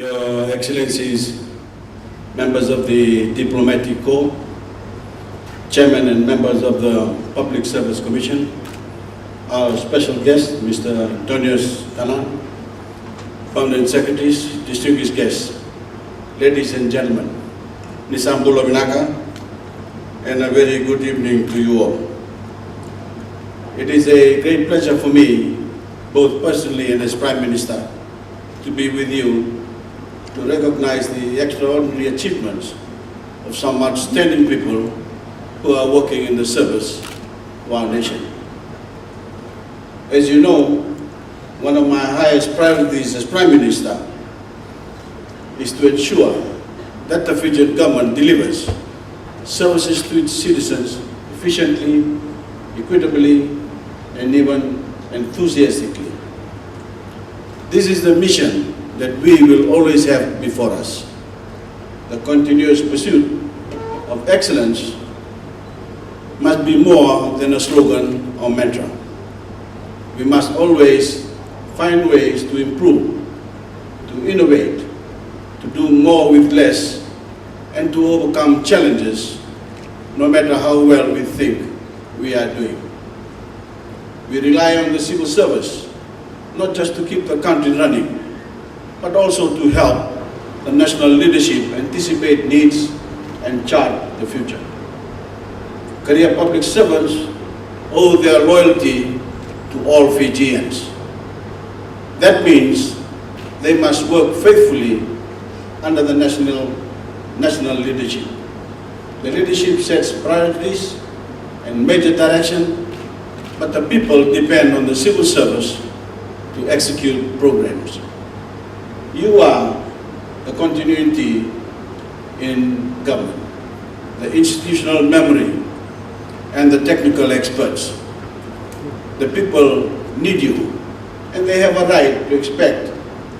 Your Excellencies, members of the Diplomatic Corps, Chairman and members of the Public Service Commission, our special guest, Mr. Antonius Tanan, permanent secretaries, distinguished guests, ladies and gentlemen, Nisambulo Vinaka, and a very good evening to you all. It is a great pleasure for me, both personally and as Prime Minister, to be with you to recognize the extraordinary achievements of some outstanding people who are working in the service of our nation. As you know, one of my highest priorities as Prime Minister is to ensure that the Fijian government delivers services to its citizens efficiently, equitably, and even enthusiastically. This is the mission that we will always have before us. The continuous pursuit of excellence must be more than a slogan or mantra. We must always find ways to improve, to innovate, to do more with less, and to overcome challenges, no matter how well we think we are doing. We rely on the civil service, not just to keep the country running, but also to help the national leadership anticipate needs and chart the future. Career public servants owe their loyalty to all Fijians. That means they must work faithfully under the national leadership. The leadership sets priorities and major direction, but the people depend on the civil service to execute programs. You are the continuity in government, the institutional memory, and the technical experts. The people need you, and they have a right to expect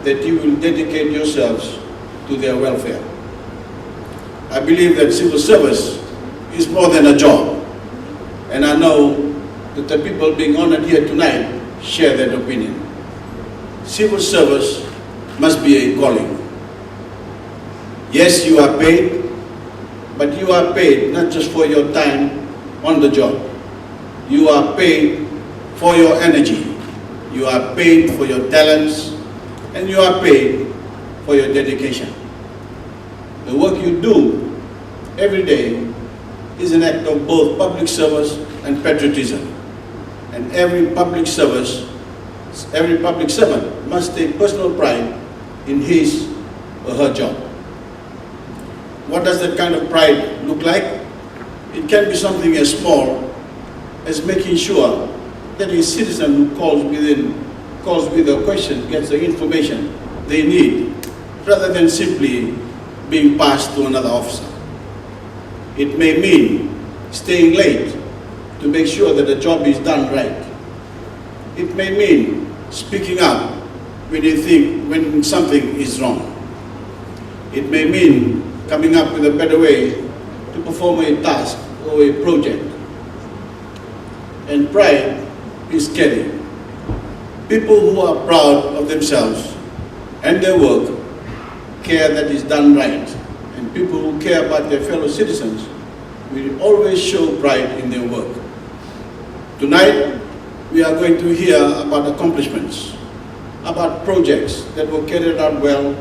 that you will dedicate yourselves to their welfare. I believe that civil service is more than a job, and I know that the people being honored here tonight share that opinion. Civil service must be a calling. Yes, you are paid, but you are paid not just for your time on the job. You are paid for your energy. You are paid for your talents, and you are paid for your dedication. The work you do every day is an act of both public service and patriotism. And every public servant must take personal pride in his or her job. What does that kind of pride look like? It can be something as small as making sure that a citizen who calls with a question gets the information they need, rather than simply being passed to another officer. It may mean staying late to make sure that the job is done right. It may mean speaking up when something is wrong. It may mean coming up with a better way to perform a task or a project. And pride is caring. People who are proud of themselves and their work care that is done right, and people who care about their fellow citizens will always show pride in their work. Tonight, we are going to hear about accomplishments, about projects that were carried out well,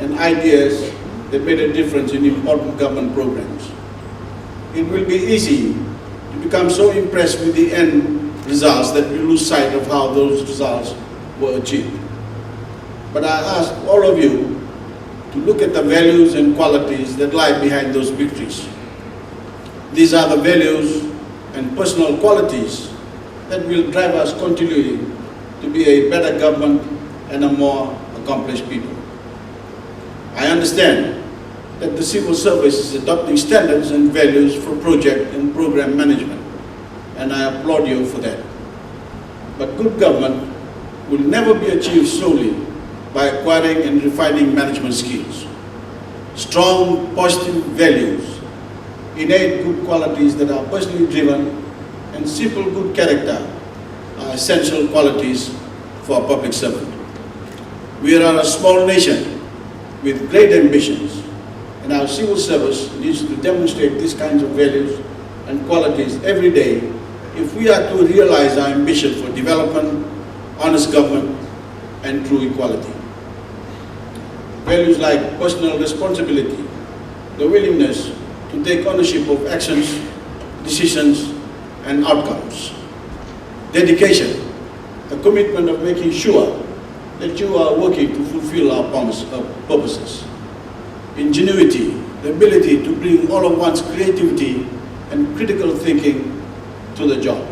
and ideas that made a difference in important government programs. It will be easy to become so impressed with the end results that we lose sight of how those results were achieved. But I ask all of you to look at the values and qualities that lie behind those victories. These are the values and personal qualities that will drive us continually to be a better government and a more accomplished people. I understand that the civil service is adopting standards and values for project and program management, and I applaud you for that. But good government will never be achieved solely by acquiring and refining management skills. Strong, positive values, innate good qualities that are personally driven, and simple good character are essential qualities for a public servant. We are a small nation, with great ambitions, and our civil service needs to demonstrate these kinds of values and qualities every day if we are to realize our ambition for development, honest government, and true equality. Values like personal responsibility, the willingness to take ownership of actions, decisions, and outcomes. Dedication, the commitment of making sure that you are working to fulfill our purposes. Ingenuity, the ability to bring all of one's creativity and critical thinking to the job.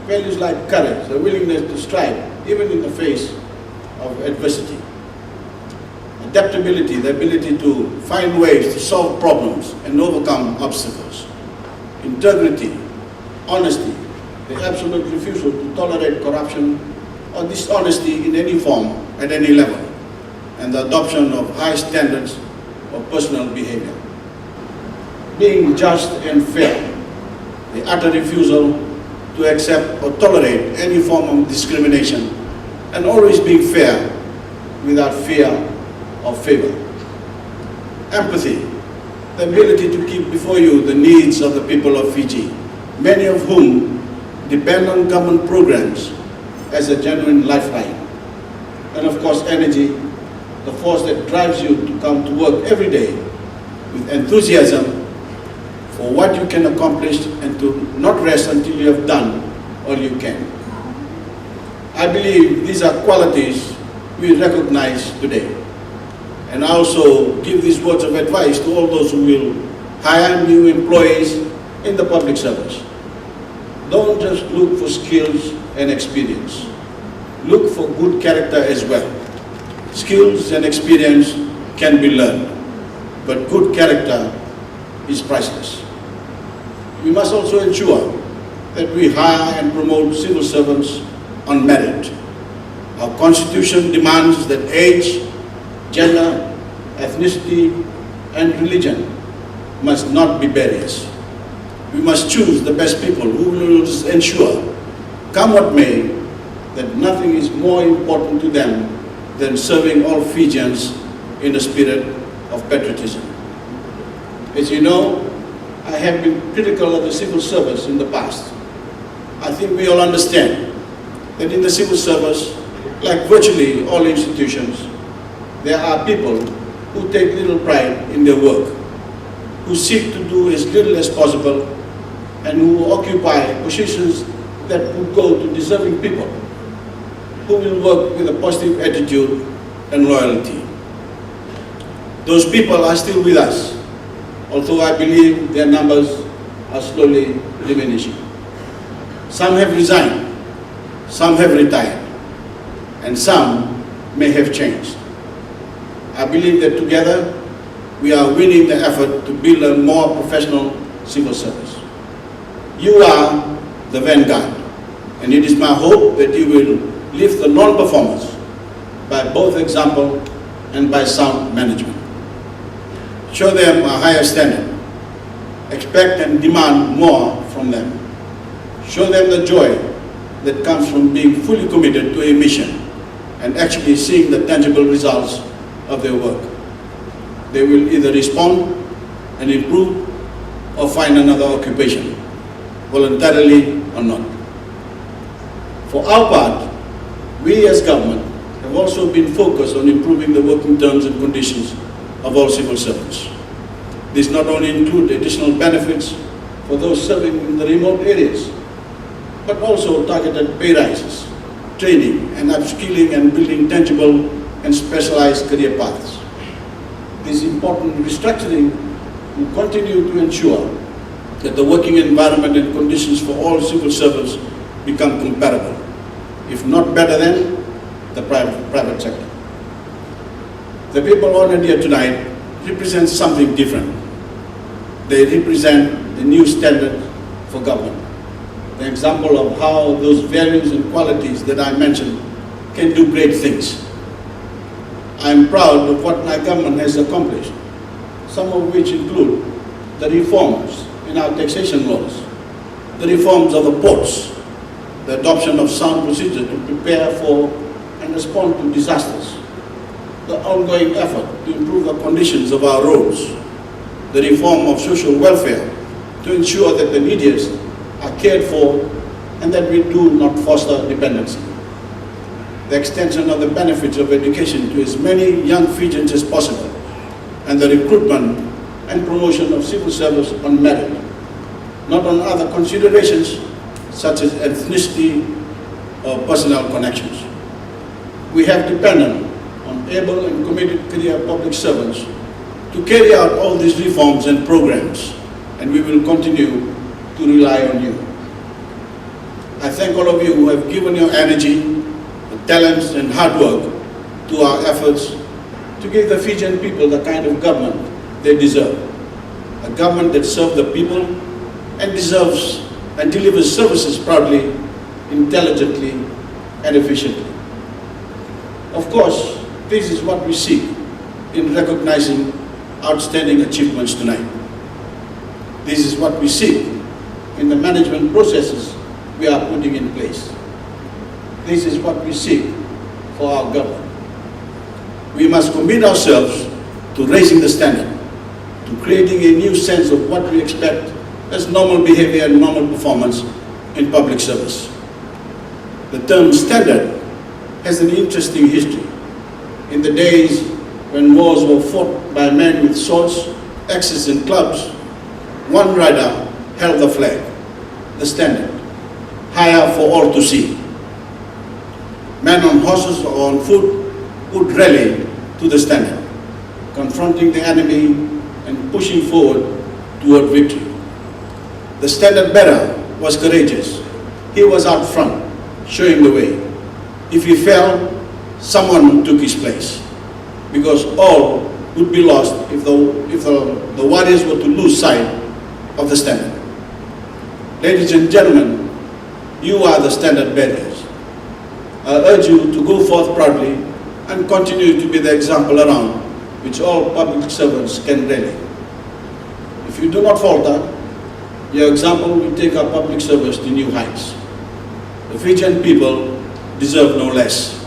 Values like courage, the willingness to strive even in the face of adversity. Adaptability, the ability to find ways to solve problems and overcome obstacles. Integrity, honesty, the absolute refusal to tolerate corruption or dishonesty in any form at any level, and the adoption of high standards of personal behavior. Being just and fair, the utter refusal to accept or tolerate any form of discrimination, and always being fair without fear or favor. Empathy, the ability to keep before you the needs of the people of Fiji, many of whom depend on government programs as a genuine lifeline. And of course, energy, the force that drives you to come to work every day with enthusiasm for what you can accomplish and to not rest until you have done all you can. I believe these are qualities we recognize today. And I also give these words of advice to all those who will hire new employees in the public service. Don't just look for skills and experience. Look for good character as well. Skills and experience can be learned, but good character is priceless. We must also ensure that we hire and promote civil servants on merit. Our Constitution demands that age, gender, ethnicity, and religion must not be barriers. We must choose the best people who will ensure, come what may, that nothing is more important to them than serving all Fijians in a spirit of patriotism. As you know, I have been critical of the civil service in the past. I think we all understand that in the civil service, like virtually all institutions, there are people who take little pride in their work, who seek to do as little as possible, and who occupy positions that would go to deserving people, who will work with a positive attitude and loyalty. Those people are still with us, although I believe their numbers are slowly diminishing. Some have resigned, some have retired, and some may have changed. I believe that together we are winning the effort to build a more professional civil service. You are the vanguard, and it is my hope that you will lift the non-performers by both example and by sound management. Show them a higher standard. Expect and demand more from them. Show them the joy that comes from being fully committed to a mission and actually seeing the tangible results of their work. They will either respond and improve or find another occupation, voluntarily or not. For our part, we as government have also been focused on improving the working terms and conditions of all civil servants. This not only includes additional benefits for those serving in the remote areas, but also targeted pay rises, training and upskilling and building tangible and specialized career paths. This important restructuring will continue to ensure that the working environment and conditions for all civil servants become comparable, if not better than, the private sector. The people honored here tonight represent something different. They represent the new standard for government, the example of how those values and qualities that I mentioned can do great things. I am proud of what my government has accomplished, some of which include the reforms in our taxation laws, the reforms of the ports, the adoption of sound procedure to prepare for and respond to disasters, the ongoing effort to improve the conditions of our roads, the reform of social welfare to ensure that the neediest are cared for and that we do not foster dependency, the extension of the benefits of education to as many young Fijians as possible, and the recruitment and promotion of civil service on merit, not on other considerations such as ethnicity or personal connections. We have depended on able and committed career public servants to carry out all these reforms and programs, and we will continue to rely on you. I thank all of you who have given your energy, talents and hard work to our efforts to give the Fijian people the kind of government they deserve. A government that serves the people and deserves and delivers services proudly, intelligently and efficiently. Of course, this is what we seek in recognizing outstanding achievements tonight. This is what we seek in the management processes we are putting in place. This is what we seek for our government. We must commit ourselves to raising the standard, to creating a new sense of what we expect as normal behavior and normal performance in public service. The term standard has an interesting history. In the days when wars were fought by men with swords, axes and clubs, one rider held the flag, the standard, higher for all to see. Men on horses or on foot would rally to the standard, confronting the enemy and pushing forward toward victory. The standard bearer was courageous. He was out front, showing the way. If he fell, someone took his place, because all would be lost if the warriors were to lose sight of the standard. Ladies and gentlemen, you are the standard bearers. I urge you to go forth proudly and continue to be the example around which all public servants can rally. If you do not falter, your example will take our public service to new heights. The Fijian people deserve no less.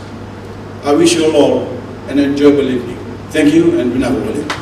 I wish you all an enjoyable evening. Thank you and Bainimarama'S.